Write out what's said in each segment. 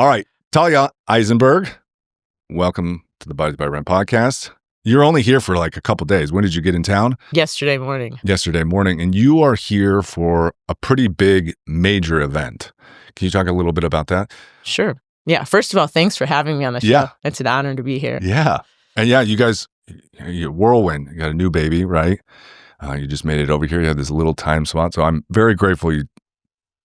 All right. Talia Eisenberg, welcome to the Bodies by Brent podcast. You're only here for like a couple days. When did you get in town? Yesterday morning. Yesterday morning. And you are here for a pretty big, major event. Can you talk a little bit about that? Sure. Yeah. First of all, thanks for having me on the show. Yeah. It's an honor to be here. Yeah. And yeah, you guys, you're whirlwind. You got a new baby, right? You just made it over here. You had this little time slot. So I'm very grateful you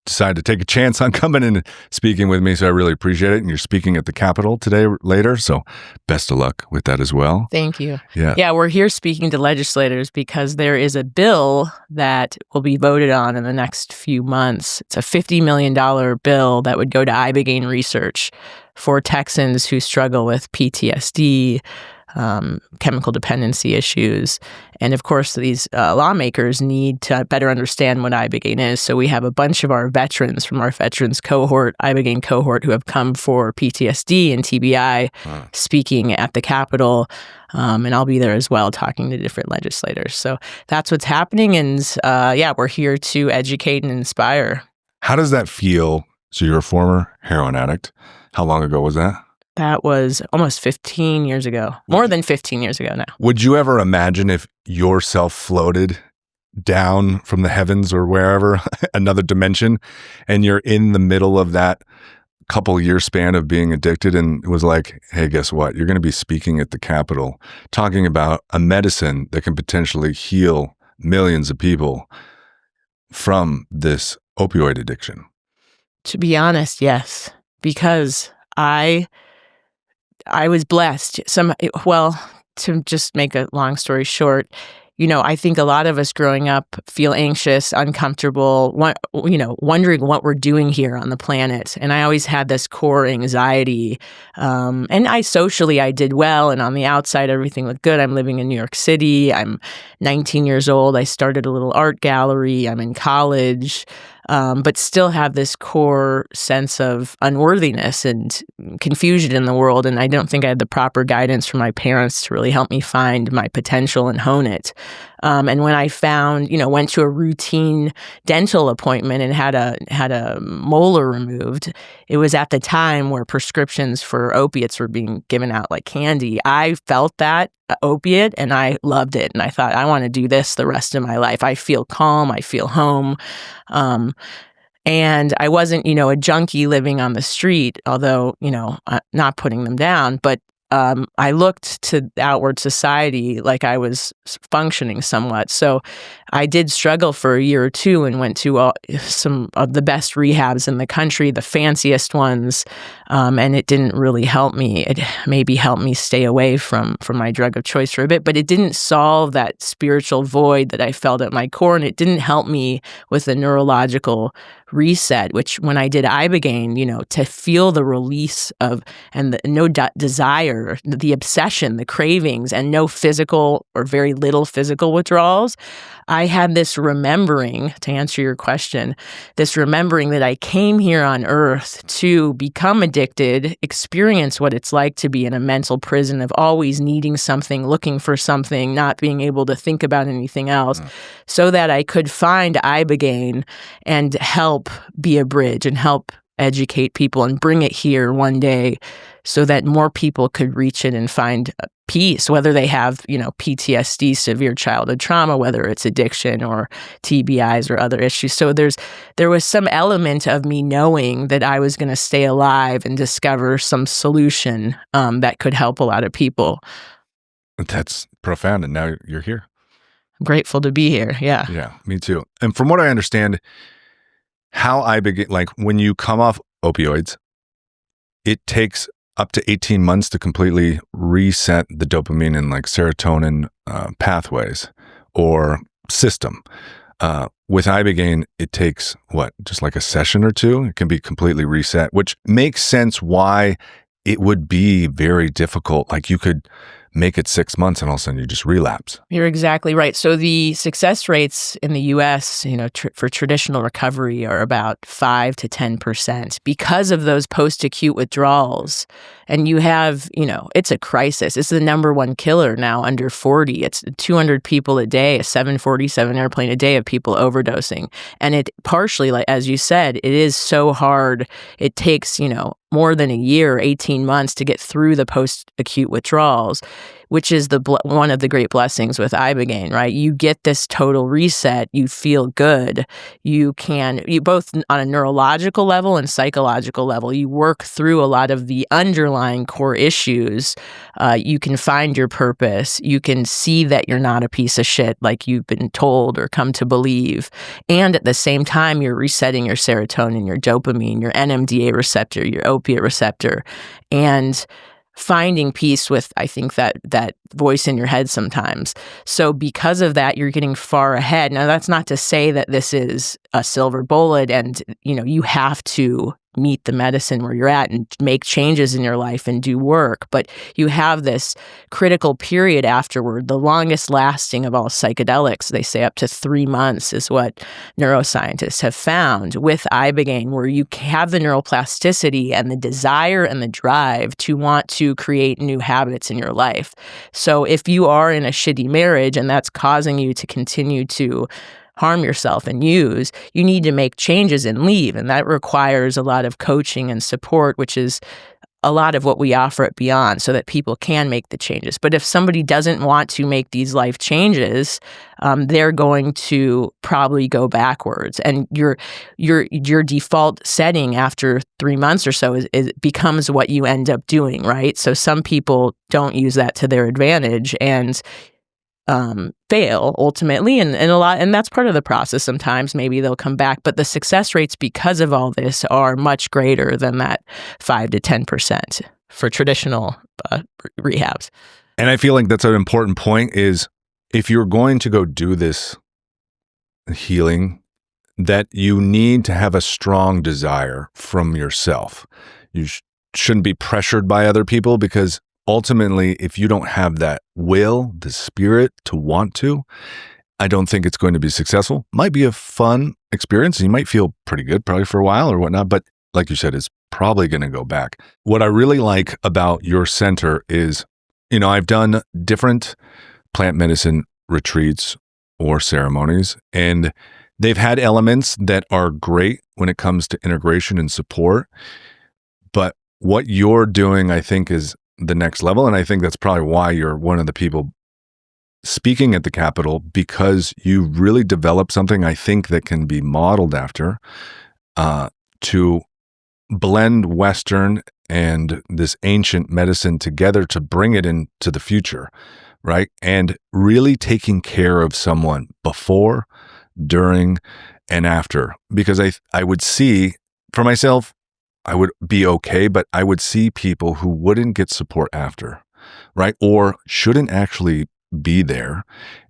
decided to take a chance on coming and speaking with me. So I really appreciate it. And you're speaking at the Capitol today later. So best of luck with that as well. Thank you. Yeah. Yeah, we're here speaking to legislators because there is a bill that will be voted on in the next few months. It's a $50 million bill that would go to Ibogaine research for Texans who struggle with PTSD, chemical dependency issues. And of course, these lawmakers need to better understand what Ibogaine is. So we have a bunch of our veterans from our veterans cohort, Ibogaine cohort, who have come for PTSD and TBI speaking at the Capitol. And I'll be there as well talking to different legislators. So that's what's happening. And we're here to educate and inspire. How does that feel? So you're a former heroin addict. How long ago was that? That was almost 15 years ago, more than 15 years ago now. Would you ever imagine if yourself floated down from the heavens or wherever, another dimension, and you're in the middle of that couple year span of being addicted and it was like, hey, guess what? You're going to be speaking at the Capitol, talking about a medicine that can potentially heal millions of people from this opioid addiction. To be honest, yes, because I was blessed. To just make a long story short, I think a lot of us growing up feel anxious, uncomfortable, wondering what we're doing here on the planet. And I always had this core anxiety. And I did well. And on the outside, everything looked good. I'm living in New York City. I'm 19 years old. I started a little art gallery. I'm in college. But still have this core sense of unworthiness and confusion in the world. And I don't think I had the proper guidance from my parents to really help me find my potential and hone it. And when I went to a routine dental appointment and had a molar removed, it was at the time where prescriptions for opiates were being given out like candy. I felt that opiate and I loved it. And I thought, I want to do this the rest of my life. I feel calm. I feel home. And I wasn't, a junkie living on the street, although, not putting them down, but I looked to outward society like I was functioning somewhat. So I did struggle for a year or two and went to some of the best rehabs in the country, the fanciest ones, and it didn't really help me. It maybe helped me stay away from my drug of choice for a bit, but it didn't solve that spiritual void that I felt at my core, and it didn't help me with the neurological reset, which when I did Ibogaine, to feel the release of and no desire, the obsession, the cravings, and no physical or very little physical withdrawals, I had this remembering, to answer your question, this remembering that I came here on earth to become addicted, experience what it's like to be in a mental prison of always needing something, looking for something, not being able to think about anything else, so that I could find Ibogaine and help be a bridge and help educate people and bring it here one day so that more people could reach it and find peace, whether they have, PTSD, severe childhood trauma, whether it's addiction or TBIs or other issues. So there was some element of me knowing that I was going to stay alive and discover some solution that could help a lot of people. That's profound. And now you're here. I'm grateful to be here. Yeah. Yeah, me too. And from what I understand, how Ibogaine, like when you come off opioids, it takes up to 18 months to completely reset the dopamine and like serotonin pathways or system. With Ibogaine, it takes just like a session or two? It can be completely reset, which makes sense why it would be very difficult. Like you could make it 6 months and all of a sudden you just relapse. You're exactly right. So the success rates in the U.S., for traditional recovery are about 5 to 10% because of those post-acute withdrawals. And you have, it's a crisis. It's the number one killer now under 40. It's 200 people a day, a 747 airplane a day of people overdosing. And it partially, like as you said, it is so hard. It takes, more than a year, 18 months to get through the post-acute withdrawals, which is one of the great blessings with Ibogaine, right? You get this total reset, you feel good, you both on a neurological level and psychological level, you work through a lot of the underlying core issues. You can find your purpose, you can see that you're not a piece of shit like you've been told or come to believe. And at the same time, you're resetting your serotonin, your dopamine, your NMDA receptor, your opiate receptor, and finding peace with, I think, that voice in your head sometimes. So because of that, you're getting far ahead. Now, that's not to say that this is a silver bullet and, you have to meet the medicine where you're at and make changes in your life and do work. But you have this critical period afterward, the longest lasting of all psychedelics. They say up to 3 months is what neuroscientists have found with Ibogaine, where you have the neuroplasticity and the desire and the drive to want to create new habits in your life. So if you are in a shitty marriage and that's causing you to continue to harm yourself and use, you need to make changes and leave. And that requires a lot of coaching and support, which is a lot of what we offer at Beond, so that people can make the changes. But if somebody doesn't want to make these life changes, they're going to probably go backwards. And your default setting after 3 months or so is becomes what you end up doing, right? So some people don't use that to their advantage and fail ultimately, and that's part of the process. Sometimes maybe they'll come back, but the success rates because of all this are much greater than that 5 to 10% for traditional rehabs. And I feel like that's an important point is if you're going to go do this healing, that you need to have a strong desire from yourself. You shouldn't be pressured by other people, because ultimately, if you don't have that will, the spirit to want to, I don't think it's going to be successful. Might be a fun experience. You might feel pretty good probably for a while or whatnot, but like you said, it's probably going to go back. What I really like about your center is, I've done different plant medicine retreats or ceremonies, and they've had elements that are great when it comes to integration and support. But what you're doing, I think, is the next level. And I think that's probably why you're one of the people speaking at the Capitol, because you really developed something I think that can be modeled after, to blend Western and this ancient medicine together to bring it into the future, right? And really taking care of someone before, during, and after. Because I would see, for myself, I would be okay, but I would see people who wouldn't get support after, right? Or shouldn't actually be there.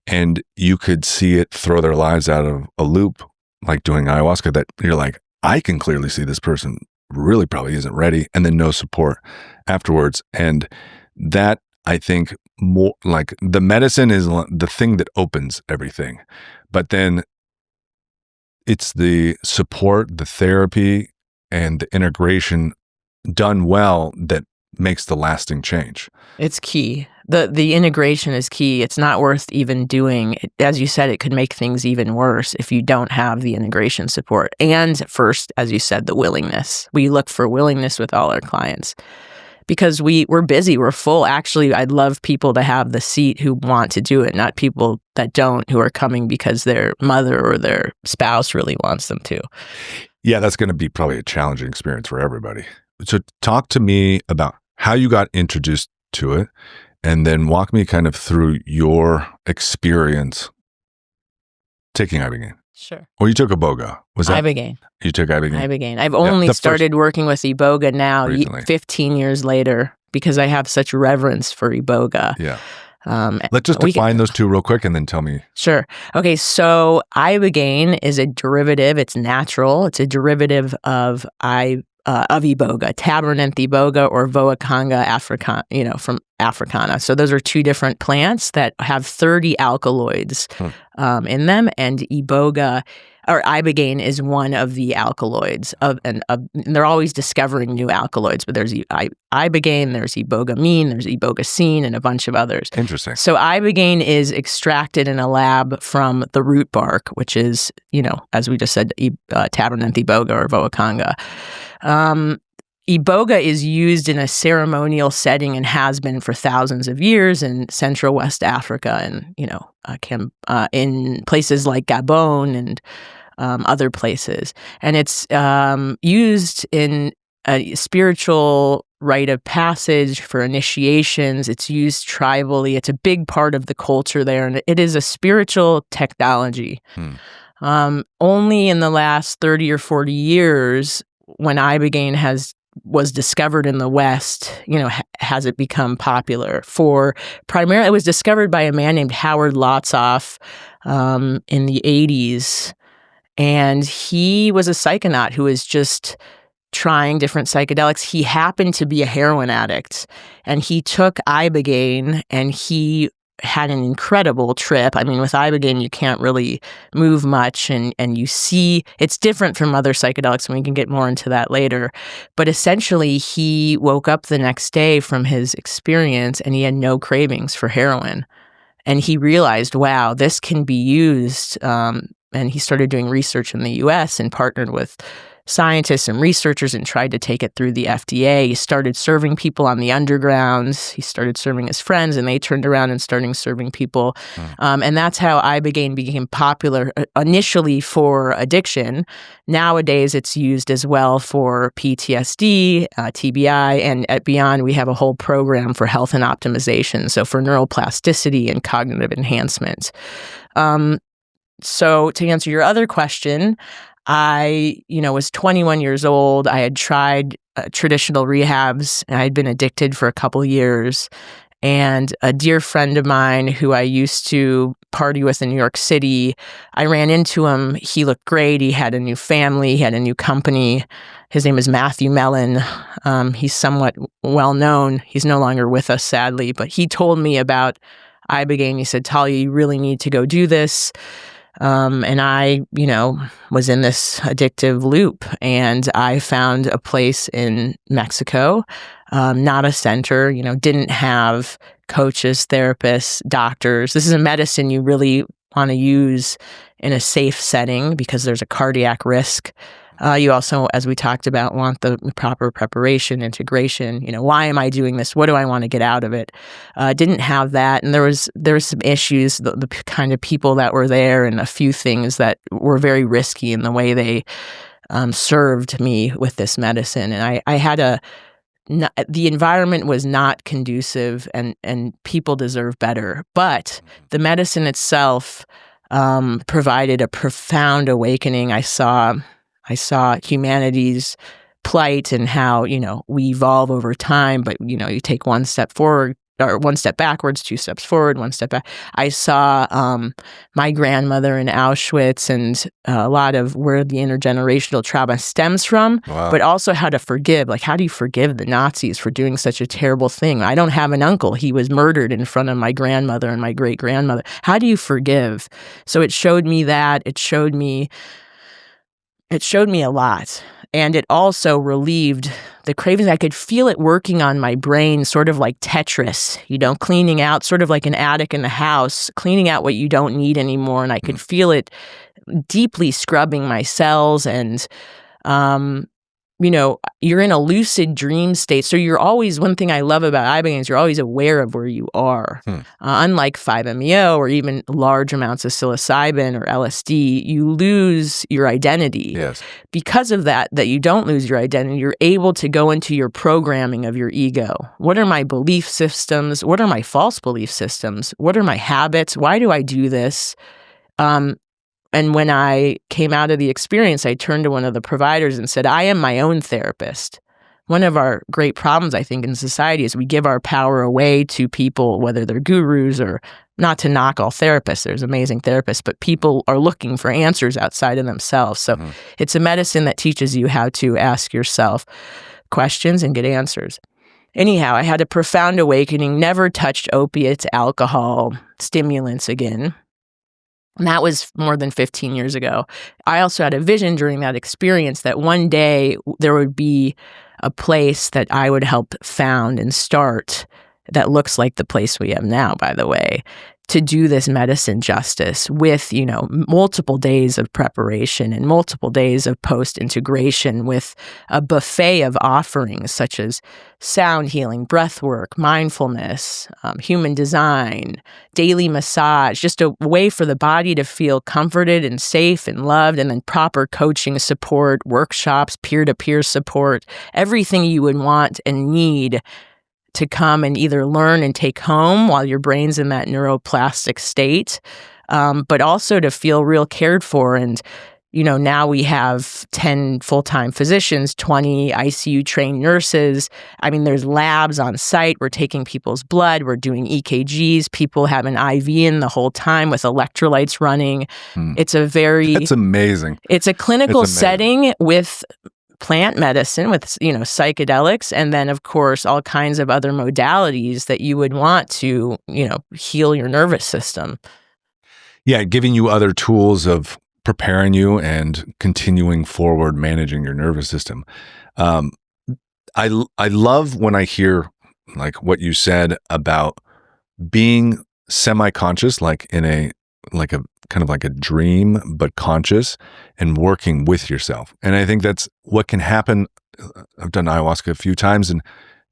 And you could see it throw their lives out of a loop, like doing ayahuasca, that you're like, I can clearly see this person really probably isn't ready, and then no support afterwards. And that, I think, more like the medicine is the thing that opens everything. But then it's the support, the therapy, and the integration done well that makes the lasting change. It's key. The integration is key. It's not worth even doing. As you said, it could make things even worse if you don't have the integration support. And first, as you said, the willingness. We look for willingness with all our clients because we're busy, we're full. Actually, I'd love people to have the seat who want to do it, not people that don't, who are coming because their mother or their spouse really wants them to. Yeah, that's going to be probably a challenging experience for everybody. So talk to me about how you got introduced to it, and then walk me kind of through your experience taking Ibogaine. Sure. Or you took Iboga. Was that Ibogaine? You took Ibogaine? Ibogaine. I've only started working with Iboga now, recently. 15 years later, because I have such reverence for Iboga. Yeah. Let's just define those two real quick and then tell me. Sure. Okay, so Ibogaine is a derivative. It's natural. It's a derivative of Iboga, Tabernacle Iboga, or Voacanga africana, from Africana. So those are two different plants that have 30 alkaloids in them, and Iboga or Ibogaine is one of the alkaloids and they're always discovering new alkaloids. But there's Ibogaine, there's Ibogamine, there's Ibogacine, and a bunch of others. Interesting. So Ibogaine is extracted in a lab from the root bark, which is, as we just said, Tabernacle Iboga or Voacanga. Iboga is used in a ceremonial setting and has been for thousands of years in Central West Africa and, in places like Gabon and other places. And it's used in a spiritual rite of passage for initiations. It's used tribally. It's a big part of the culture there. And it is a spiritual technology. Only in the last 30 or 40 years, when Ibogaine was discovered in the West, has it become popular. Primarily, it was discovered by a man named Howard Lotsof in the 80s. And he was a psychonaut who was just trying different psychedelics. He happened to be a heroin addict, and he took Ibogaine, and he had an incredible trip. I mean, with Ibogaine, you can't really move much, and you see it's different from other psychedelics, and we can get more into that later. But essentially, he woke up the next day from his experience, and he had no cravings for heroin. And he realized, wow, this can be used. And he started doing research in the U.S. and partnered with scientists and researchers and tried to take it through the FDA. He started serving people on the underground. He started serving his friends, and they turned around and started serving people. And that's how Ibogaine became popular initially for addiction. Nowadays, it's used as well for PTSD, TBI, and at Beond, we have a whole program for health and optimization, so for neuroplasticity and cognitive enhancement. So to answer your other question, I, was 21 years old. I had tried traditional rehabs, and I had been addicted for a couple years. And a dear friend of mine who I used to party with in New York City, I ran into him. He looked great. He had a new family. He had a new company. His name is Matthew Mellon. He's somewhat well known. He's no longer with us, sadly. But he told me about Ibogaine. He said, Talia, you really need to go do this. And I, was in this addictive loop, and I found a place in Mexico, not a center, didn't have coaches, therapists, doctors. This is a medicine you really want to use in a safe setting because there's a cardiac risk. You also, as we talked about, want the proper preparation, integration. Why am I doing this? What do I want to get out of it? Didn't have that, and there was some issues. The kind of people that were there, and a few things that were very risky in the way they served me with this medicine. And I had the environment was not conducive, and people deserve better. But the medicine itself provided a profound awakening. I saw humanity's plight and how, we evolve over time, but, you take one step forward or one step backwards, two steps forward, one step back. I saw my grandmother in Auschwitz and a lot of where the intergenerational trauma stems from, but also how to forgive. Like, how do you forgive the Nazis for doing such a terrible thing? I don't have an uncle. He was murdered in front of my grandmother and my great-grandmother. How do you forgive? So it showed me that. It showed me a lot, and it also relieved the cravings. I could feel it working on my brain, sort of like Tetris, cleaning out, sort of like an attic in the house, cleaning out what you don't need anymore. And I could feel it deeply scrubbing my cells, and you're in a lucid dream state. So you're always, one thing I love about Ibogaine is you're always aware of where you are. Unlike 5-MeO or even large amounts of psilocybin or LSD, you lose your identity. Yes. Because of that you don't lose your identity, you're able to go into your programming of your ego. What are my belief systems? What are my false belief systems? What are my habits? Why do I do this? And when I came out of the experience, I turned to one of the providers and said, I am my own therapist. One of our great problems, I think, in society is we give our power away to people, whether they're gurus or, not to knock all therapists, there's amazing therapists, but people are looking for answers outside of themselves. So it's a medicine that teaches you how to ask yourself questions and get answers. Anyhow, I had a profound awakening, never touched opiates, alcohol, stimulants again. And that was more than 15 years ago. I also had a vision during that experience that one day there would be a place that I would help found and start that looks like the place we have now, by the way, to do this medicine justice with, multiple days of preparation and multiple days of post-integration with a buffet of offerings such as sound healing, breath work, mindfulness, human design, daily massage, just a way for the body to feel comforted and safe and loved, and then proper coaching support, workshops, peer-to-peer support, everything you would want and need to come and either learn and take home while your brain's in that neuroplastic state, but also to feel real cared for. And, now we have 10 full-time physicians, 20 ICU-trained nurses. I mean, there's labs on site. We're taking people's blood. We're doing EKGs. People have an IV in the whole time with electrolytes running. It's That's amazing. It's a clinical setting with plant medicine, with psychedelics, and then of course all kinds of other modalities that you would want to heal your nervous system. Yeah, giving you other tools of preparing you and continuing forward managing your nervous system. I love when I hear like what you said about being semi-conscious, like in a kind of like a dream, but conscious, and working with yourself. And I think that's what can happen. I've done ayahuasca a few times and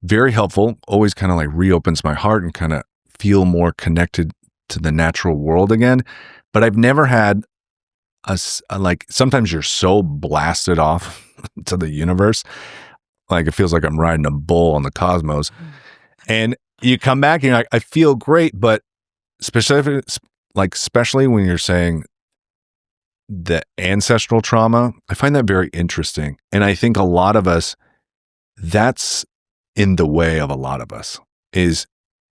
very helpful, always kind of like reopens my heart and kind of feel more connected to the natural world again. But I've never had like, sometimes you're so blasted off to the universe. Like it feels like I'm riding a bull on the cosmos. And you come back and you're like, I feel great, but especially when you're saying the ancestral trauma, I find that very interesting. And I think a lot of us, that's in the way of a lot of us, is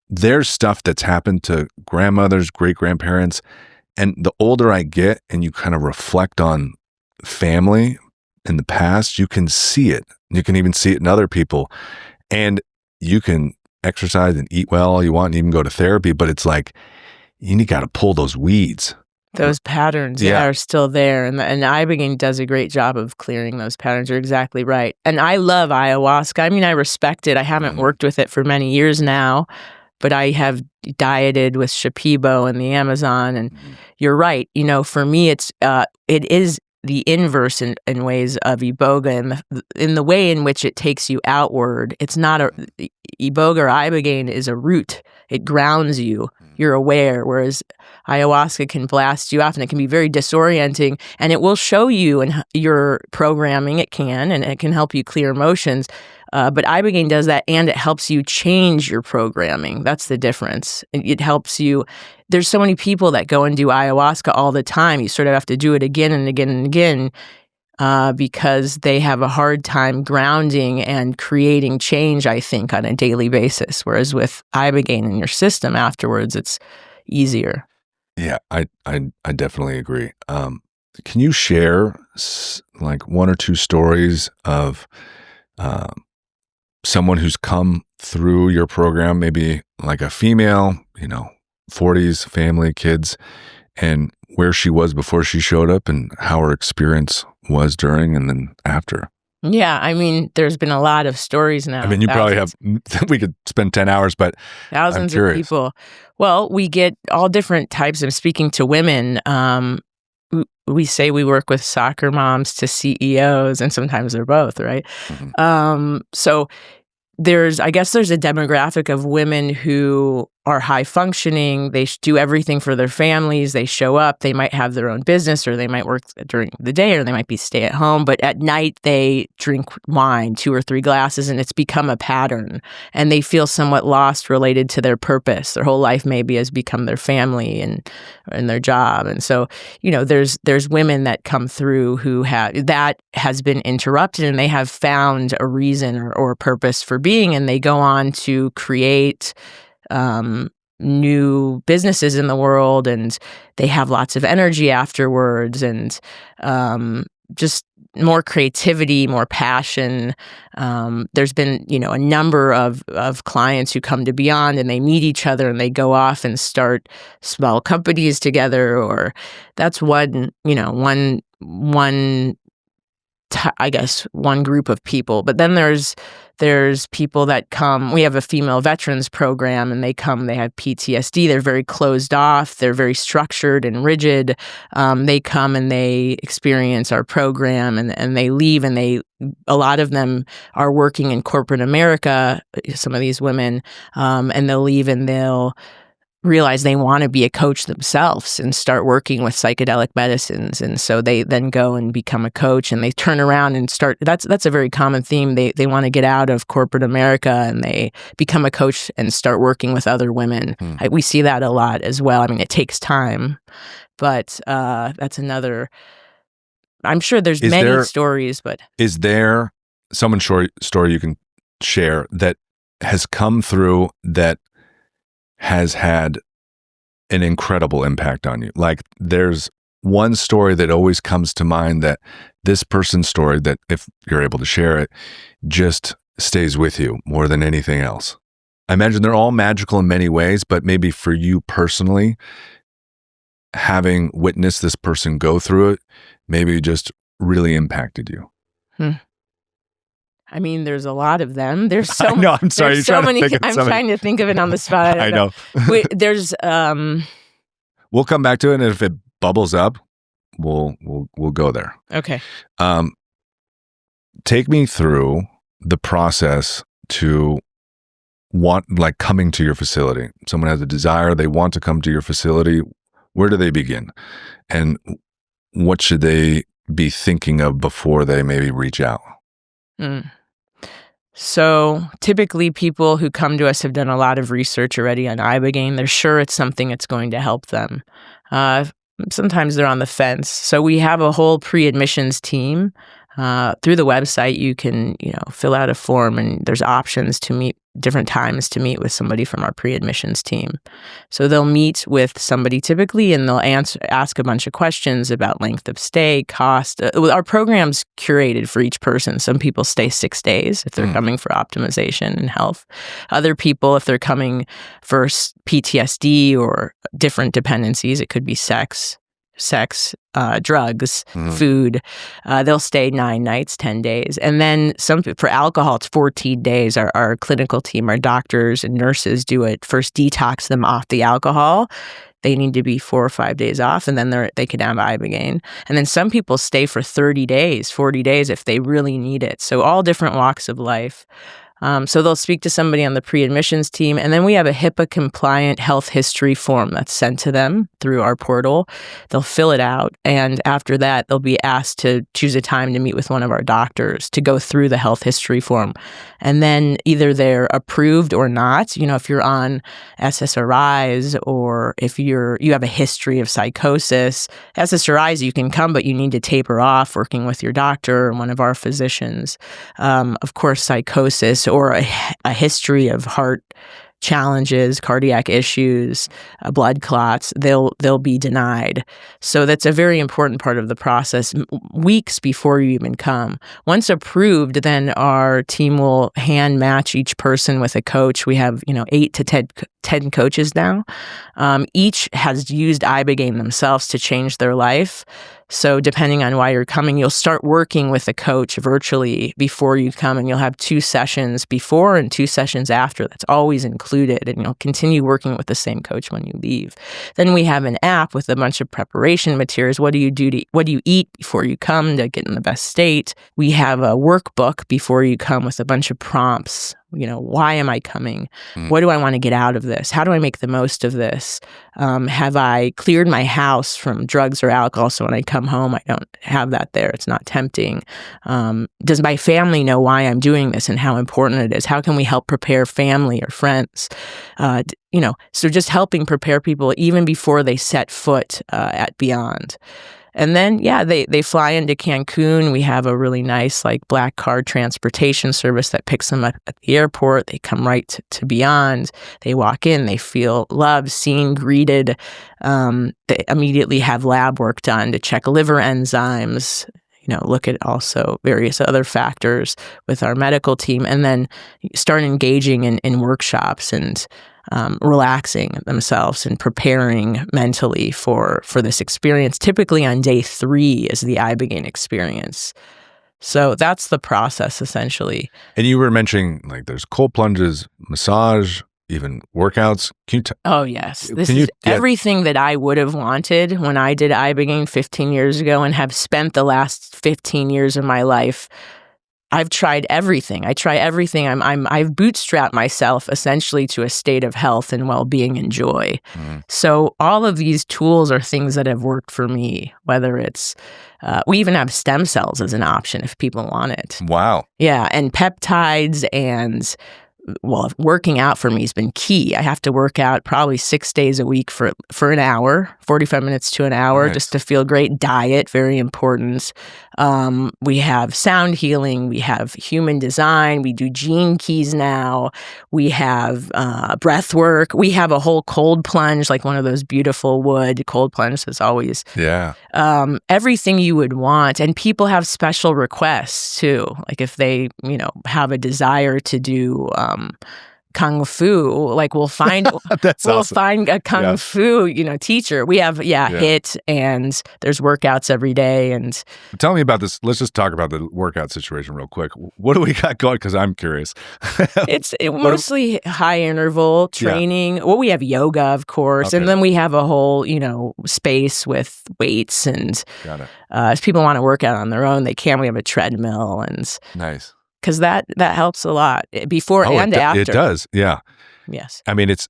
there's stuff that's happened to grandmothers, great-grandparents. And the older I get and you kind of reflect on family in the past, you can see it. You can even see it in other people. And you can exercise and eat well all you want and even go to therapy, but it's like, you got to pull those weeds. Those patterns are still there. And Ibogaine does a great job of clearing those patterns. You're exactly right. And I love ayahuasca. I mean, I respect it. I haven't worked with it for many years now, but I have dieted with Shipibo in the Amazon. And you're right. For me, it is the inverse in ways of Iboga, in the way in which it takes you outward. It's not Iboga or Ibogaine is a root. It grounds you. You're aware, whereas ayahuasca can blast you off, and it can be very disorienting, and it will show you and your programming. It can, and it can help you clear emotions. But Ibogaine does that, and it helps you change your programming. That's the difference. It helps you. There's so many people that go and do ayahuasca all the time. You sort of have to do it again and again and again because they have a hard time grounding and creating change, I think, on a daily basis. Whereas with Ibogaine in your system afterwards, it's easier. Yeah, I definitely agree. Can you share like one or two stories of someone who's come through your program, maybe like a female, 40s, family, kids, and where she was before she showed up and how her experience was during and then after? Yeah, I mean, there's been a lot of stories now. I mean, you probably have, we could spend 10 hours, but thousands of people. Well, we get all different types of speaking to women. We say we work with soccer moms to CEOs, and sometimes they're both, right? So I guess there's a demographic of women who are high functioning. They do everything for their families. They show up. They might have their own business, or they might work during the day, or they might be stay at home. But at night, they drink wine, 2 or 3 glasses, and it's become a pattern. And they feel somewhat lost related to their purpose. Their whole life maybe has become their family and their job. And so, there's women that come through who that has been interrupted, and they have found a reason or a purpose for being, and they go on to create new businesses in the world, and they have lots of energy afterwards, and just more creativity, more passion. There's been, a number of clients who come to Beond, and they meet each other, and they go off and start small companies together. Or that's one group of people. But then there's There's people that come. We have a female veterans program, and they come. They have PTSD. They're very closed off. They're very structured and rigid. They come and they experience our program, and they leave. And a lot of them are working in corporate America. Some of these women, and they'll leave and they'll realize they want to be a coach themselves and start working with psychedelic medicines. And so they then go and become a coach, and they turn around and start. That's a very common theme. They want to get out of corporate America, and they become a coach and start working with other women. We see that a lot as well. I mean, it takes time, but that's another. I'm sure there's many stories, but is there someone's story you can share that has come through that has had an incredible impact on you? Like, there's one story that always comes to mind, that this person's story, that if you're able to share it, just stays with you more than anything else. I imagine they're all magical in many ways, but maybe for you personally, having witnessed this person go through it, maybe just really impacted you. I mean, there's a lot of them. There's so no, I'm sorry. There's so many. I'm trying to think of it on the spot. I know. There's. We'll come back to it, and if it bubbles up, we'll go there. Okay. Take me through the process to coming to your facility. Someone has a desire; they want to come to your facility. Where do they begin, and what should they be thinking of before they maybe reach out? So typically people who come to us have done a lot of research already on Ibogaine. They're sure it's something that's going to help them. Sometimes they're on the fence. So we have a whole pre-admissions team. Through the website, you can, fill out a form, and there's options to meet different times to meet with somebody from our pre-admissions team. So they'll meet with somebody typically, and they'll ask a bunch of questions about length of stay, cost. Our program's curated for each person. Some people stay 6 days if they're coming for optimization and health. Other people, if they're coming for PTSD or different dependencies, it could be sex, drugs, food, they'll stay 9 nights, 10 days. And then for alcohol, it's 14 days. Our clinical team, our doctors and nurses do it. First detox them off the alcohol. They need to be 4 or 5 days off, and then they can have Ibogaine. And then some people stay for 30 days, 40 days if they really need it. So all different walks of life. So they'll speak to somebody on the pre-admissions team, and then we have a HIPAA-compliant health history form that's sent to them through our portal. They'll fill it out, and after that, they'll be asked to choose a time to meet with one of our doctors to go through the health history form. And then either they're approved or not. If you're on SSRIs, or if you have a history of psychosis, SSRIs, you can come, but you need to taper off working with your doctor or one of our physicians. Of course, psychosis, or a history of heart challenges, cardiac issues, blood clots, they'll be denied. So that's a very important part of the process, weeks before you even come. Once approved, then our team will hand match each person with a coach. We have 8 to 10 coaches now. Each has used Ibogaine themselves to change their life. So depending on why you're coming, you'll start working with a coach virtually before you come, and you'll have 2 sessions before and 2 sessions after. That's always included, and you'll continue working with the same coach when you leave. Then we have an app with a bunch of preparation materials. What do you eat before you come to get in the best state? We have a workbook before you come with a bunch of prompts. Why am I coming? What do I want to get out of this? How do I make the most of this? Have I cleared my house from drugs or alcohol so when I come home, I don't have that there? It's not tempting. Does my family know why I'm doing this and how important it is? How can we help prepare family or friends? So just helping prepare people even before they set foot at Beond. And then, they fly into Cancun. We have a really nice, black card transportation service that picks them up at the airport. They come right to Beond. They walk in. They feel loved, seen, greeted. They immediately have lab work done to check liver enzymes, look at also various other factors with our medical team, and then start engaging in workshops and relaxing themselves and preparing mentally for this experience. Typically on day 3 is the Ibogaine experience. So that's the process essentially. And you were mentioning like there's cold plunges, massage, even workouts. Oh yes, this is everything that I would have wanted when I did Ibogaine 15 years ago and have spent the last 15 years of my life. I've tried everything. I try everything. I've bootstrapped myself essentially to a state of health and well-being and joy. So all of these tools are things that have worked for me, whether it's, we even have stem cells as an option if people want it. Wow. Yeah, and peptides and, well, working out for me has been key. I have to work out probably 6 days a week for an hour, 45 minutes to an hour, just to feel great. Diet, very important. We have sound healing. We have human design. We do gene keys now. We have breath work. We have a whole cold plunge, like one of those beautiful wood cold plunges that's always everything you would want. And people have special requests too. Like if they, have a desire to do kung fu, like we'll find find a kung fu teacher. We have HIIT, and there's workouts every day. And tell me about this. Let's just talk about the workout situation real quick. What do we got going? Because I'm curious. It's mostly high interval training. Well, we have yoga, of course, and then we have a whole space with weights, and if people want to work out on their own, they can. We have a treadmill, and nice. Because that helps a lot before and after. It does, yeah. Yes. I mean, it's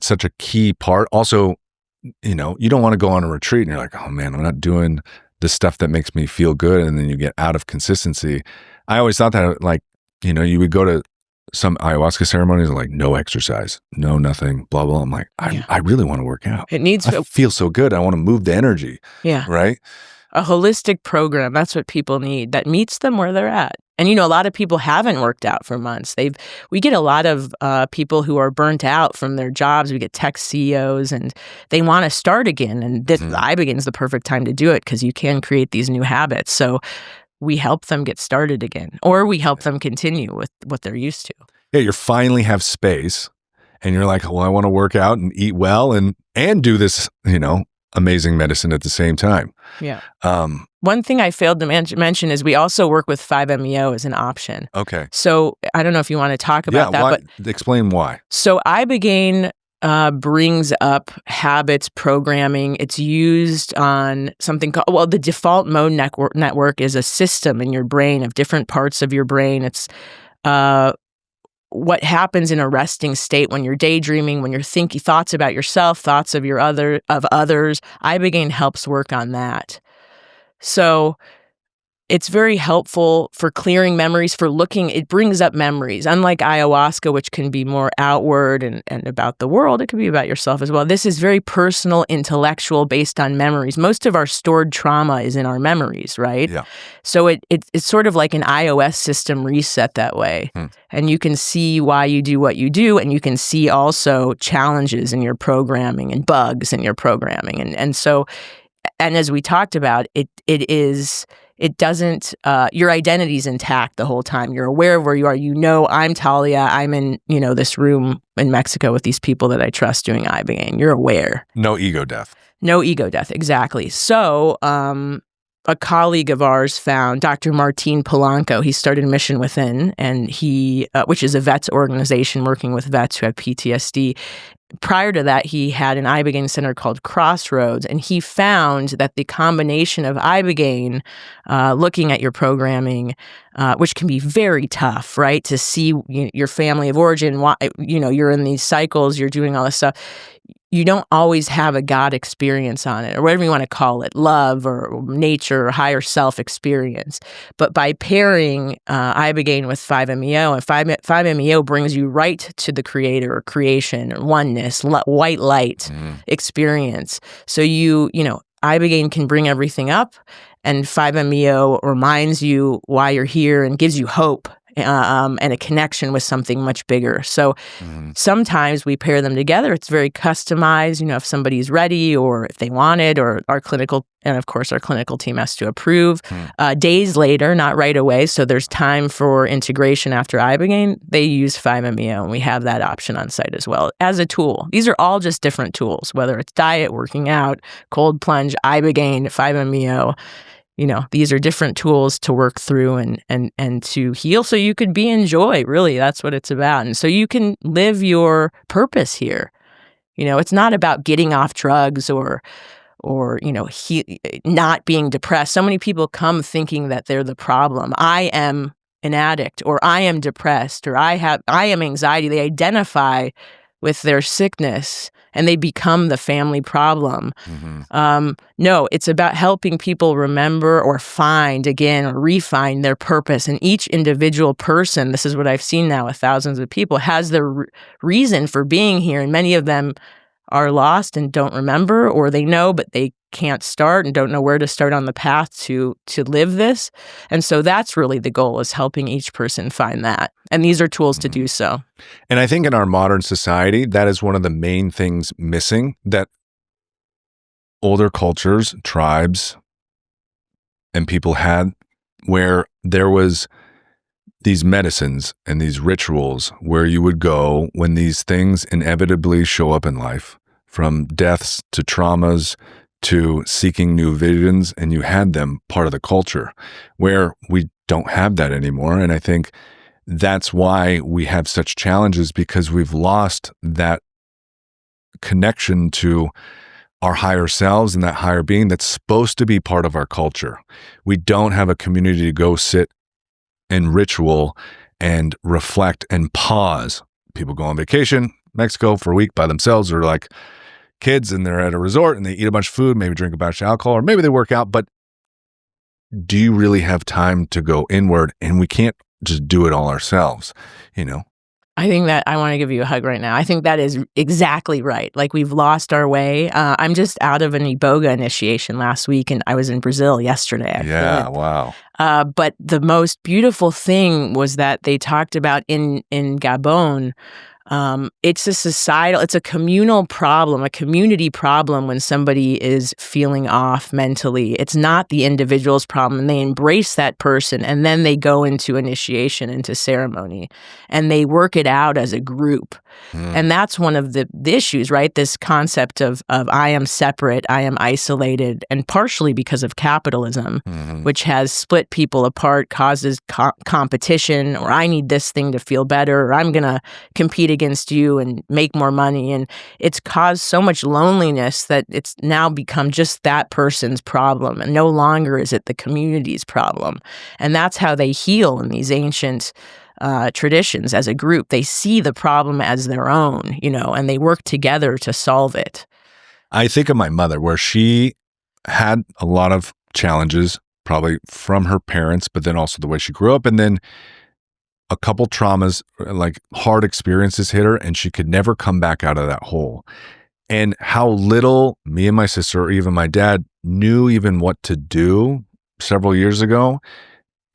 such a key part. Also, you don't want to go on a retreat and you're like, oh man, I'm not doing the stuff that makes me feel good, and then you get out of consistency. I always thought that you would go to some ayahuasca ceremonies and like no exercise, no nothing, blah blah. I'm like, I really want to work out. I feel so good. I want to move the energy. Yeah. Right. A holistic program. That's what people need. That meets them where they're at. And, a lot of people haven't worked out for months. We get a lot of people who are burnt out from their jobs. We get tech CEOs, and they want to start again. And Ibogaine is the perfect time to do it because you can create these new habits. So we help them get started again, or we help them continue with what they're used to. Yeah, you finally have space, and you're like, well, I want to work out and eat well and do this, amazing medicine at the same time. Yeah. One thing I failed to mention is we also work with 5-MeO as an option. Okay. So I don't know if you want to talk about that. But explain why. So Ibogaine brings up habits programming. It's used on something called, the default mode network is a system in your brain of different parts of your brain. It's what happens in a resting state when you're daydreaming, when you're thinking thoughts about yourself, thoughts of others. Ibogaine helps work on that. So it's very helpful for clearing memories, it brings up memories. Unlike ayahuasca, which can be more outward and about the world, it can be about yourself as well. This is very personal, intellectual, based on memories. Most of our stored trauma is in our memories, right? Yeah. So it's sort of like an iOS system reset that way. And you can see why you do what you do, and you can see also challenges in your programming and bugs in your programming. And so, and as we talked about, it doesn't, your identity's intact the whole time. You're aware of where you are. I'm Talia. I'm in, this room in Mexico with these people that I trust doing Ibogaine. You're aware. No ego death. No ego death, exactly. So, a colleague of ours found Dr. Martin Polanco. He started Mission Within, and which is a vets organization working with vets who have PTSD. Prior to that, he had an Ibogaine center called Crossroads, and he found that the combination of Ibogaine, looking at your programming, which can be very tough, right? To see your family of origin, why you're in these cycles, you're doing all this stuff. You don't always have a God experience on it, or whatever you want to call it, love or nature or higher self experience. But by pairing Ibogaine with 5-MeO, and 5-MeO brings you right to the creator or creation or oneness, white light experience. So Ibogaine can bring everything up, and 5-MeO reminds you why you're here and gives you hope. And a connection with something much bigger. So sometimes we pair them together. It's very customized, if somebody's ready or if they want it, or our clinical team has to approve. Days later, not right away. So there's time for integration after Ibogaine. They use 5-MeO, and we have that option on site as well as a tool. These are all just different tools, whether it's diet, working out, cold plunge, Ibogaine, 5-MeO. these are different tools to work through and to heal so you could be in joy. Really, that's what it's about. And so you can live your purpose here. It's not about getting off drugs or not being depressed. So many people come thinking that they're the problem. I am an addict, or I am depressed, or I am anxiety. They identify with their sickness and they become the family problem. No, it's about helping people remember or find again or refine their purpose. And each individual person, this is what I've seen now with thousands of people, has their reason for being here. And many of them are lost and don't remember, or they know but they can't start and don't know where to start on the path to live this. And so that's really the goal, is helping each person find that. And these are tools to do so. And I think in our modern society, that is one of the main things missing, that older cultures, tribes, and people had, where there was these medicines and these rituals where you would go when these things inevitably show up in life, from deaths to traumas to seeking new visions, and you had them part of the culture, where we don't have that anymore. And I think that's why we have such challenges, because we've lost that connection to our higher selves and that higher being that's supposed to be part of our culture. We don't have a community to go sit in ritual and reflect and pause. People go on vacation, Mexico, for a week by themselves, or like kids, and they're at a resort and they eat a bunch of food, maybe drink a bunch of alcohol, or maybe they work out. But do you really have time to go inward? And we can't just do it all ourselves, I think that I want to give you a hug right now. I think that is exactly right. Like, we've lost our way. I'm just out of an Iboga initiation last week, and I was in Brazil yesterday. Yeah, wow. But the most beautiful thing was that they talked about in Gabon, it's a communal problem, a community problem when somebody is feeling off mentally. It's not the individual's problem, and they embrace that person, and then they go into initiation, into ceremony, and they work it out as a group. And that's one of the issues, right? This concept of I am separate, I am isolated, and partially because of capitalism, which has split people apart, causes competition, or I need this thing to feel better, or I'm going to compete against you and make more money. And it's caused so much loneliness that it's now become just that person's problem, and no longer is it the community's problem. And that's how they heal in these ancient traditions as a group. They see the problem as their own, and they work together to solve it. I think of my mother, where she had a lot of challenges, probably from her parents, but then also the way she grew up. And then a couple traumas, like hard experiences, hit her, and she could never come back out of that hole. And how little me and my sister, or even my dad, knew even what to do several years ago,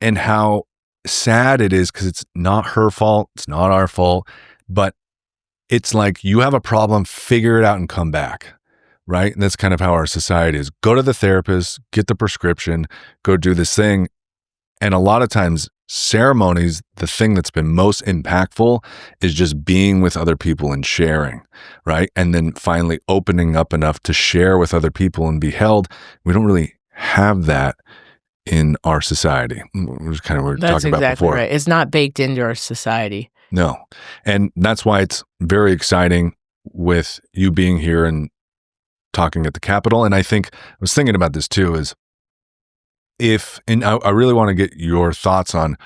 and how sad it is, because it's not her fault, it's not our fault, but it's like, you have a problem, figure it out and come back, right? And that's kind of how our society is. Go to the therapist, get the prescription, go do this thing. And a lot of times, ceremonies, the thing that's been most impactful is just being with other people and sharing, right? And then finally opening up enough to share with other people and be held. We don't really have that in our society, which is kind of what we were talking about before. Right. It's not baked into our society. No. And that's why it's very exciting with you being here and talking at the Capitol. And I was thinking about this too, is I really want to get your thoughts on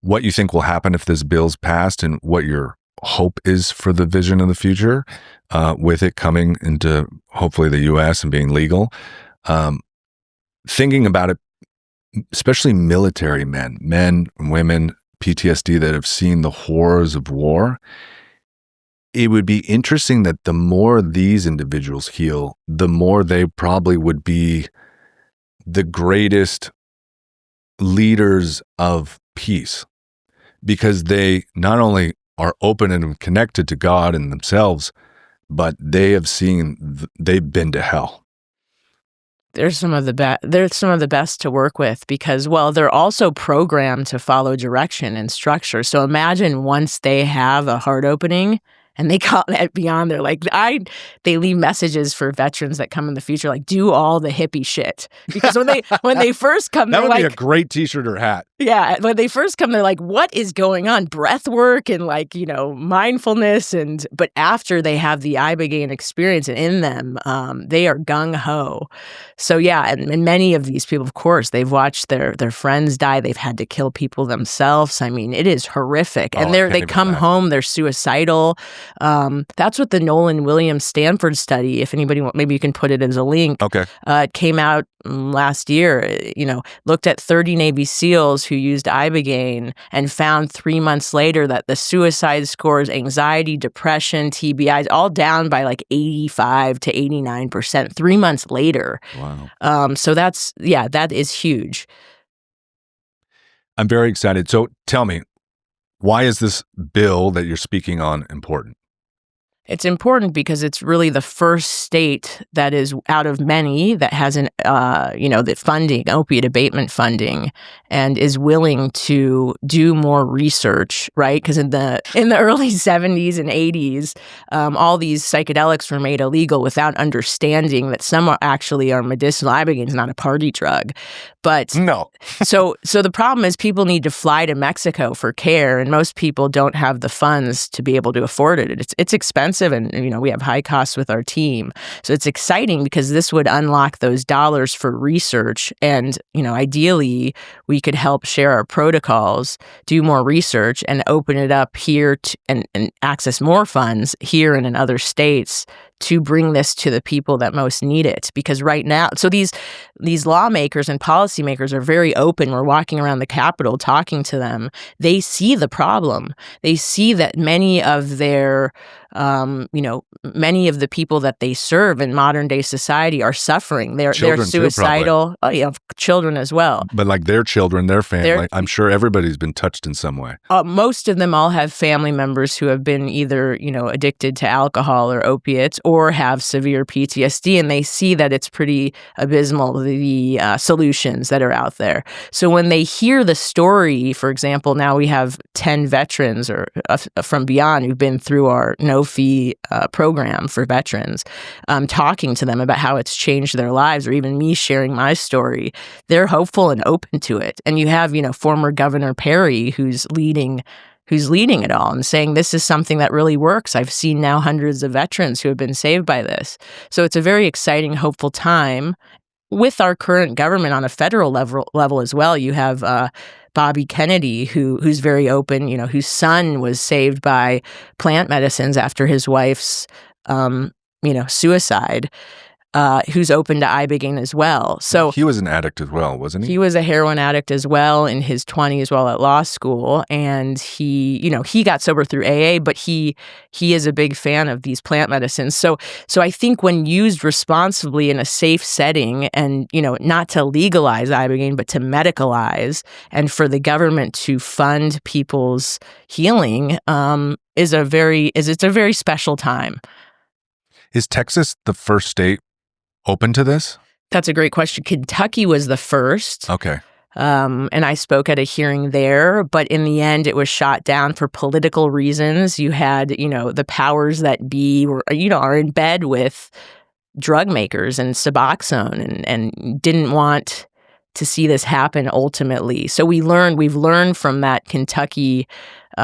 what you think will happen if this bill's passed, and what your hope is for the vision of the future, with it coming into hopefully the U.S. and being legal. Thinking about it, especially military men, women, PTSD, that have seen the horrors of war, it would be interesting that the more these individuals heal, the more they probably would be the greatest leaders of peace, because they not only are open and connected to God and themselves, but they've been to hell. They're some of the best to work with, because, well, they're also programmed to follow direction and structure. So imagine once they have a heart opening And they call it Beond. They're like, they leave messages for veterans that come in the future, like, do all the hippie shit. Because when they first come, that they're would be like, a great T-shirt or hat. Yeah, when they first come, they're like, what is going on? Breath work and like, mindfulness. But after they have the Ibogaine experience in them, they are gung-ho. So yeah, and many of these people, of course, they've watched their friends die. They've had to kill people themselves. I mean, it is horrific. And they come home, they're suicidal. That's what the Nolan Williams Stanford study, if anybody wants, maybe you can put it as a link. Okay. It came out last year, looked at 30 Navy SEALs who used Ibogaine and found 3 months later that the suicide scores, anxiety, depression, TBIs, all down by like 85 to 89% 3 months later. Wow. So that is huge. I'm very excited. So tell me, why is this bill that you're speaking on important? It's important because it's really the first state that is out of many that has the funding, opiate abatement funding, and is willing to do more research, right? Because in the early 70s and 80s, all these psychedelics were made illegal without understanding that some are medicinal. Ibogaine is not a party drug. But no. so the problem is people need to fly to Mexico for care, and most people don't have the funds to be able to afford it. It's expensive, and we have high costs with our team. So it's exciting because this would unlock those dollars for research, and ideally we could help share our protocols, do more research, and open it up here and access more funds here and in other states to bring this to the people that most need it. Because right now, so these lawmakers and policymakers are very open. We're walking around the Capitol talking to them. They see the problem. They see that many of their, many of the people that they serve in modern day society are suffering. They're suicidal. Children as well. But like their children, their family, I'm sure everybody's been touched in some way. Most of them all have family members who have been either, addicted to alcohol or opiates, or have severe PTSD, and they see that it's pretty abysmal, the solutions that are out there. So when they hear the story, for example, now we have 10 veterans from Beond who've been through our no-fee program for veterans, talking to them about how it's changed their lives, or even me sharing my story, they're hopeful and open to it. And you have, former Governor Perry who's leading it all and saying, this is something that really works. I've seen now hundreds of veterans who have been saved by this. So it's a very exciting, hopeful time with our current government on a federal level as well. You have Bobby Kennedy, who's very open, whose son was saved by plant medicines after his wife's, suicide. Who's open to Ibogaine as well. So he was an addict as well, wasn't he? He was a heroin addict as well in his 20s while at law school, and he got sober through AA, but he is a big fan of these plant medicines. So I think when used responsibly in a safe setting, and not to legalize Ibogaine, but to medicalize, and for the government to fund people's healing, it's a very special time. Is Texas the first state open to this? That's a great question. Kentucky was the first. Okay. And I spoke at a hearing there, but in the end, it was shot down for political reasons. You had, the powers that be are in bed with drug makers and Suboxone and didn't want to see this happen ultimately. So we've learned from that Kentucky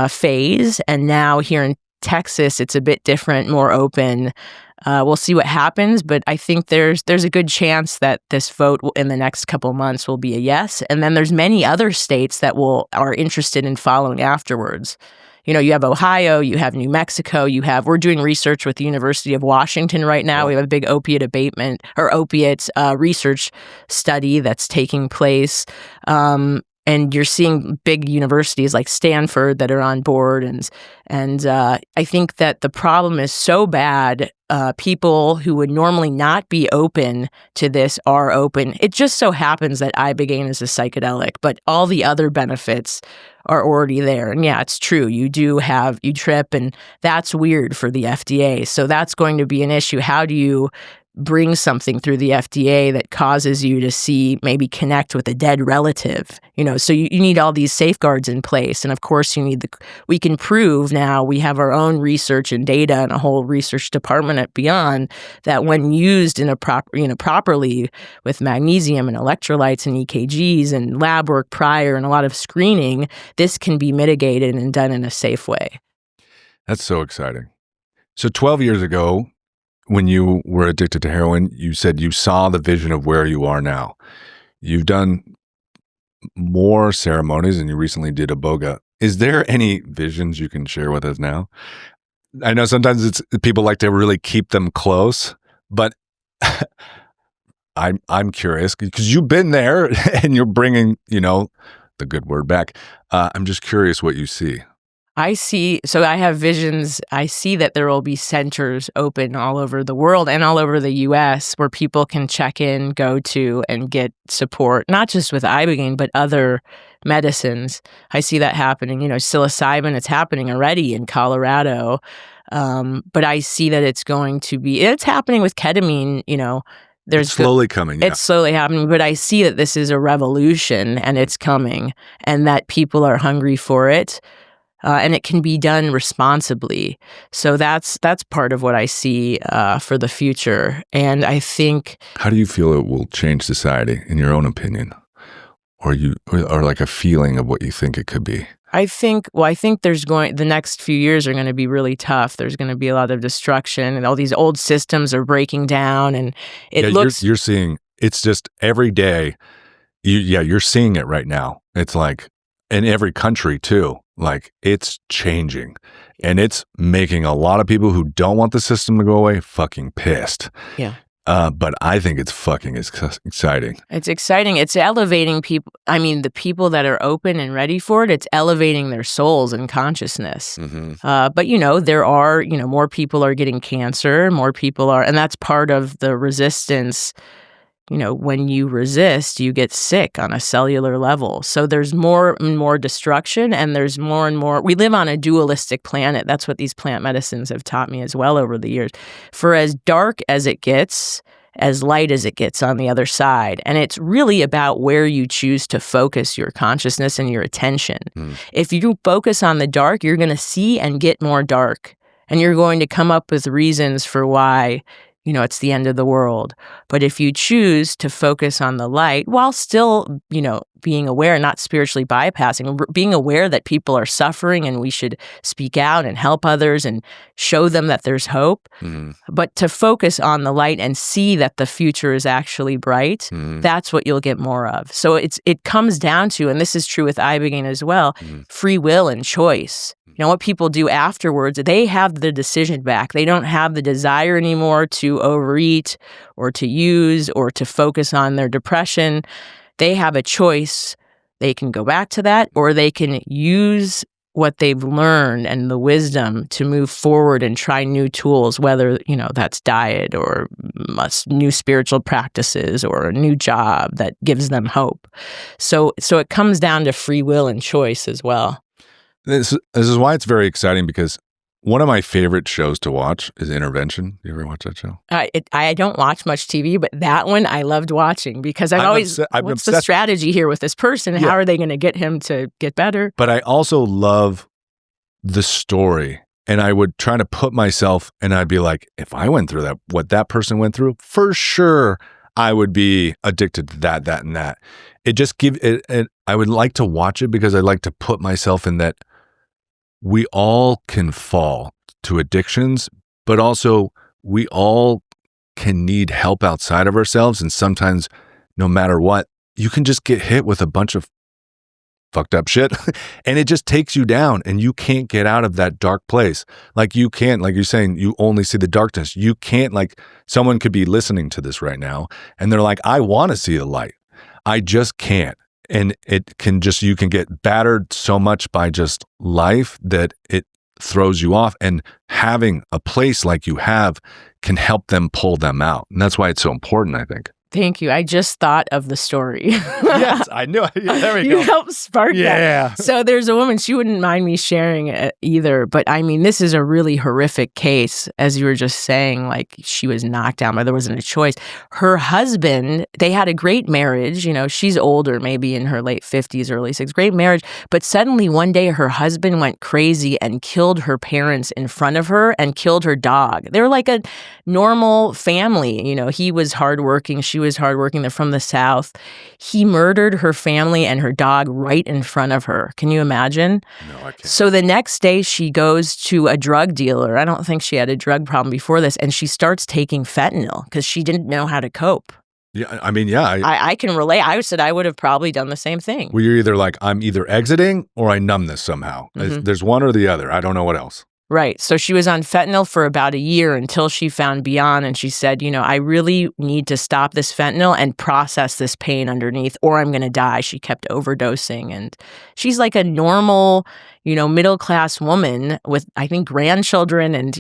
phase, and now here in Texas, it's a bit different, more open. We'll see what happens, but I think there's a good chance that this vote in the next couple months will be a yes. And then there's many other states that are interested in following afterwards. You have Ohio, you have New Mexico, we're doing research with the University of Washington right now. We have a big opiate abatement or opiates research study that's taking place. And you're seeing big universities like Stanford that are on board, and I think that the problem is so bad. People who would normally not be open to this are open. It just so happens that Ibogaine is a psychedelic, but all the other benefits are already there. And yeah, it's true. You trip, and that's weird for the FDA. So that's going to be an issue. How do you bring something through the FDA that causes you to see, maybe connect with a dead relative, so you need all these safeguards in place. And of course we can prove now, we have our own research and data and a whole research department at Beond, that when used in a properly with magnesium and electrolytes and EKGs and lab work prior and a lot of screening, this can be mitigated and done in a safe way. That's so exciting. So 12 years ago, when you were addicted to heroin, you said you saw the vision of where you are now. You've done more ceremonies and you recently did Iboga. Is there any visions you can share with us now? I know sometimes people like to really keep them close, but I'm curious because you've been there and you're bringing, the good word back. I'm just curious what you see. So I have visions. I see that there will be centers open all over the world and all over the U.S. where people can check in, go to, and get support, not just with Ibogaine, but other medicines. I see that happening. Psilocybin, it's happening already in Colorado. But I see that it's happening with ketamine, It's slowly coming. Yeah. It's slowly happening, but I see that this is a revolution and it's coming and that people are hungry for it. And it can be done responsibly. So that's part of what I see for the future. And I think... How do you feel it will change society, in your own opinion? Or like a feeling of what you think it could be? I think the next few years are going to be really tough. There's going to be a lot of destruction and all these old systems are breaking down and you're seeing, it's just every day, you're seeing it right now. It's like in every country too. Like it's changing and it's making a lot of people who don't want the system to go away fucking pissed. Yeah. But I think it's fucking exciting. It's exciting. It's elevating people. I mean, the people that are open and ready for it, it's elevating their souls and consciousness. Mm-hmm. But, there are, more people are getting cancer, and that's part of the resistance. When you resist, you get sick on a cellular level. So there's more and more destruction and there's more and more. We live on a dualistic planet. That's what these plant medicines have taught me as well over the years. For as dark as it gets, as light as it gets on the other side. And it's really about where you choose to focus your consciousness and your attention. If you focus on the dark, you're going to see and get more dark. And you're going to come up with reasons for why it's the end of the world. But if you choose to focus on the light while still, being aware, not spiritually bypassing, being aware that people are suffering and we should speak out and help others and show them that there's hope, but to focus on the light and see that the future is actually bright, that's what you'll get more of. So it comes down to, and this is true with Ibogaine as well, free will and choice. What people do afterwards, they have the decision back. They don't have the desire anymore to overeat or to use or to focus on their depression. They have a choice. They can go back to that, or they can use what they've learned and the wisdom to move forward and try new tools, whether, that's diet or new spiritual practices or a new job that gives them hope. So it comes down to free will and choice as well. This is why it's very exciting, because one of my favorite shows to watch is Intervention. You ever watch that show? I don't watch much TV, but that one I loved watching because what's the strategy here with this person? Yeah. How are they going to get him to get better? But I also love the story, and I would try to put myself, and I'd be like, if I went through what that person went through, for sure I would be addicted to that, and that. It just I would like to watch it because I like to put myself in that. We all can fall to addictions, but also we all can need help outside of ourselves. And sometimes, no matter what, you can just get hit with a bunch of fucked up shit and it just takes you down and you can't get out of that dark place. Like you can't, like you're saying, you only see the darkness. You can't, like someone could be listening to this right now and they're like, I want to see the light. I just can't. And you can get battered so much by just life that it throws you off. And having a place like you have can help them pull them out. And that's why it's so important, I think. Thank you. I just thought of the story. Yes, I knew it. Yeah, there we You go. helped spark that. Yeah. So there's a woman, she wouldn't mind me sharing it either, but I mean, this is a really horrific case, as you were just saying, like she was knocked down, but there wasn't a choice. Her husband, they had a great marriage, she's older, maybe in her late 50s, early 60s, great marriage, but suddenly one day her husband went crazy and killed her parents in front of her and killed her dog. They're like a normal family, he was hardworking, she was hardworking, they're from the South. He murdered her family and her dog right in front of her. Can you imagine? No, I can't. So the next day she goes to a drug dealer. I don't think she had a drug problem before this. And she starts taking fentanyl because she didn't know how to cope. Yeah, I mean, yeah. I can relate. I said I would have probably done the same thing. Well, you're either like, I'm either exiting or I numb this somehow. There's one or the other. I don't know what else. Right. So she was on fentanyl for about a year until she found Beond, and she said, I really need to stop this fentanyl and process this pain underneath, or I'm going to die. She kept overdosing, and she's like a normal, middle-class woman with, I think, grandchildren, and,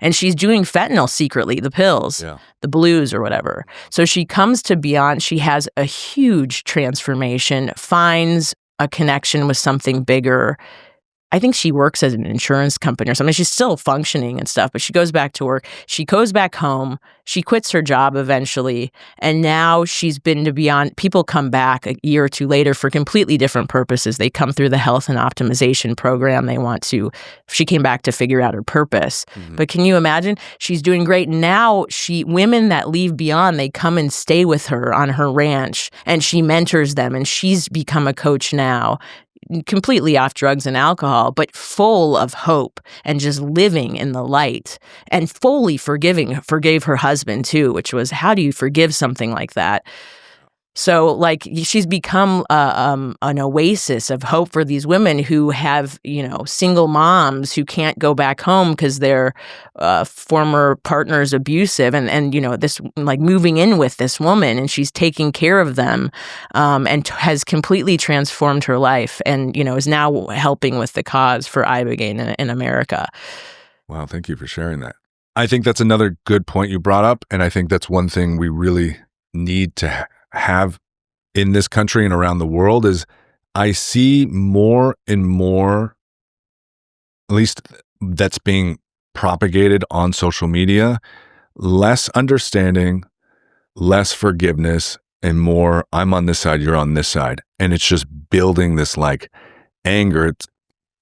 and she's doing fentanyl secretly, the pills, the blues or whatever. So she comes to Beond. She has a huge transformation, finds a connection with something bigger. I think she works as an insurance company or something. She's still functioning and stuff, but she goes back to work. She goes back home. She quits her job eventually. And now she's been to Beond. People come back a year or two later for completely different purposes. They come through the health and optimization program. She came back to figure out her purpose. Mm-hmm. But can you imagine? She's doing great. Now women that leave Beond, they come and stay with her on her ranch and she mentors them, and she's become a coach now. Completely off drugs and alcohol, but full of hope and just living in the light, and fully forgave her husband too, which was, how do you forgive something like that? So like she's become an oasis of hope for these women who have, single moms who can't go back home because their former partner is abusive, and this, like, moving in with this woman, and she's taking care of them, and has completely transformed her life, and is now helping with the cause for Ibogaine in America. Wow, thank you for sharing that. I think that's another good point you brought up, and I think that's one thing we really need to have in this country and around the world is I see more and more, at least that's being propagated on social media, less understanding, less forgiveness, and more, I'm on this side, you're on this side. And it's just building this like anger.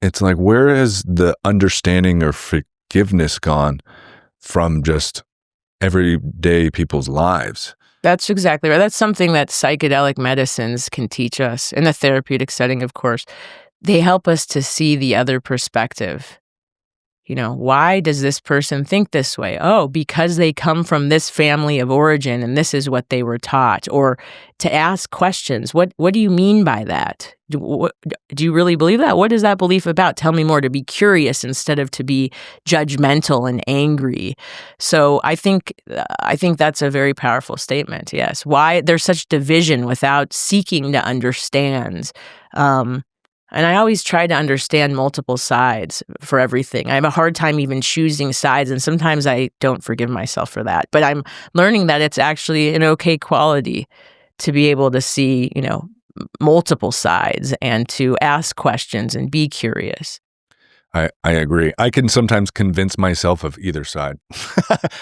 It's like, where has the understanding or forgiveness gone from just everyday people's lives? That's exactly right. That's something that psychedelic medicines can teach us in the therapeutic setting, of course. They help us to see the other perspective. Why does this person think this way? Oh, because they come from this family of origin and this is what they were taught. Or to ask questions. What do you mean by that? Do you really believe that? What is that belief about? Tell me more. To be curious instead of to be judgmental and angry. So I think that's a very powerful statement. Yes. Why there's such division without seeking to understand. And I always try to understand multiple sides for everything. I have a hard time even choosing sides, and sometimes I don't forgive myself for that. But I'm learning that it's actually an okay quality to be able to see, multiple sides and to ask questions and be curious. I agree. I can sometimes convince myself of either side.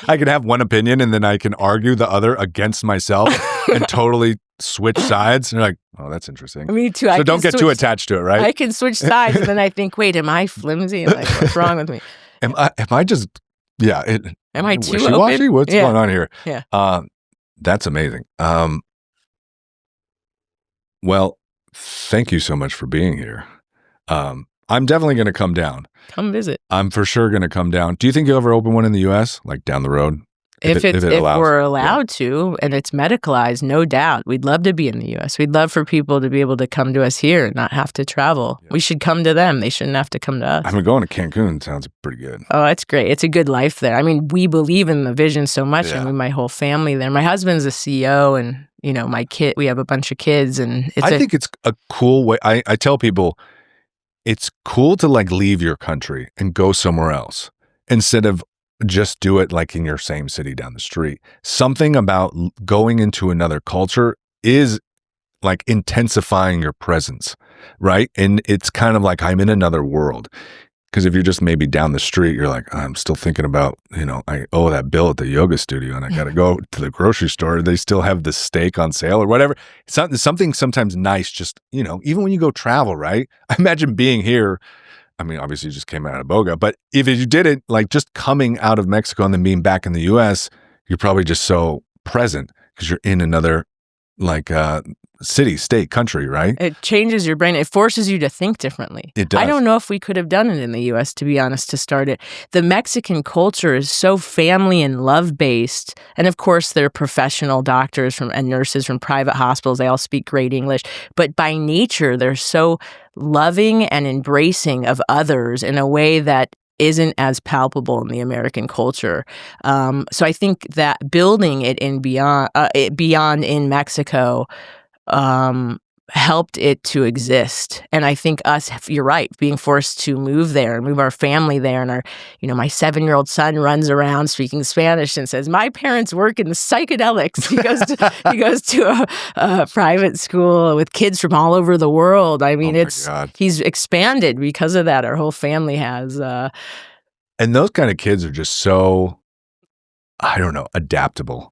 I can have one opinion and then I can argue the other against myself and totally switch sides. And you're like, oh, that's interesting. Me too. So don't get too attached to it, right? I can switch sides and then I think, wait, am I flimsy? Like, what's wrong with me? Am I just, yeah. Am I too wishy-washy? open? What's going on here? Yeah. That's amazing. Well, thank you so much for being here. I'm definitely going to come down. Come visit. I'm for sure going to come down. Do you think you'll ever open one in the U.S., like down the road? If we're allowed to, and it's medicalized, no doubt. We'd love to be in the U.S. We'd love for people to be able to come to us here and not have to travel. Yeah. We should come to them. They shouldn't have to come to us. I mean, going to Cancun sounds pretty good. Oh, it's great. It's a good life there. I mean, we believe in the vision so much, and my whole family there. My husband's a CEO, and my kid. We have a bunch of kids, and I think it's a cool way. I tell people, it's cool to like leave your country and go somewhere else instead of just do it like in your same city down the street. Something about going into another culture is like intensifying your presence, right? And it's kind of like I'm in another world. Because if you're just maybe down the street, you're like, I'm still thinking about, I owe that bill at the yoga studio and I got to go to the grocery store. They still have the steak on sale or whatever. Something sometimes nice, just, even when you go travel, right? I imagine being here. I mean, obviously you just came out of Boga, but if you did it, like just coming out of Mexico and then being back in the US, you're probably just so present because you're in another city, state, country, right? It changes your brain. It forces you to think differently. It does. I don't know if we could have done it in the U.S., to be honest, to start it. The Mexican culture is so family and love-based. And of course, they're professional doctors and nurses from private hospitals. They all speak great English. But by nature, they're so loving and embracing of others in a way that isn't as palpable in the American culture. So I think that building it in Beond in Mexico helped it to exist. And I think you're right, being forced to move there and move our family there. And my 7-year-old son runs around speaking Spanish and says, my parents work in psychedelics. He goes to a private school with kids from all over the world. I mean, he's expanded because of that. Our whole family has. And those kind of kids are just so, I don't know, adaptable.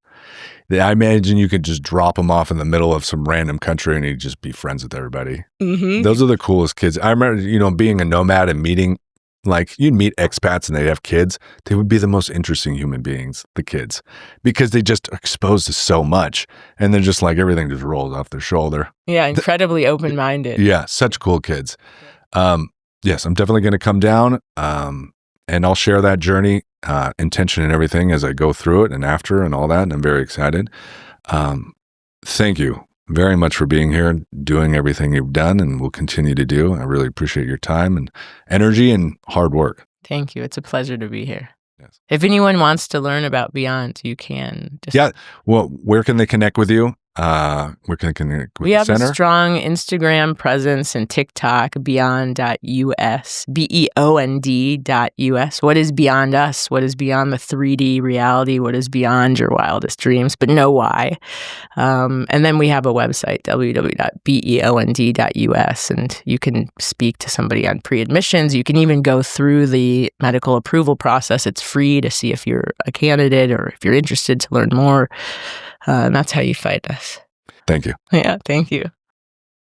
I imagine you could just drop him off in the middle of some random country and he'd just be friends with everybody. Mm-hmm. Those are the coolest kids. I remember, being a nomad and meeting, like you'd meet expats and they'd have kids. They would be the most interesting human beings, the kids, because they just are exposed to so much. And they're just like, everything just rolls off their shoulder. Yeah, incredibly open-minded. Yeah, such cool kids. Yes, I'm definitely going to come down and I'll share that journey, intention and everything as I go through it and after and all that. And I'm very excited. Thank you very much for being here and doing everything you've done and will continue to do. I really appreciate your time and energy and hard work. Thank you. It's a pleasure to be here. Yes. If anyone wants to learn about Beond, you can. Well, where can they connect with you? Where can they connect with We the have center? a strong Instagram presence and TikTok, beond.us, beond.us. What is beyond us? What is beyond the 3D reality? What is beyond your wildest dreams? But know why. And then we have a website, www.beond.us, and you can speak to somebody on pre-admissions. You can even go through the medical approval process. It's free to see if you're a candidate or if you're interested to learn more. And that's how you find us. Thank you. Yeah, thank you.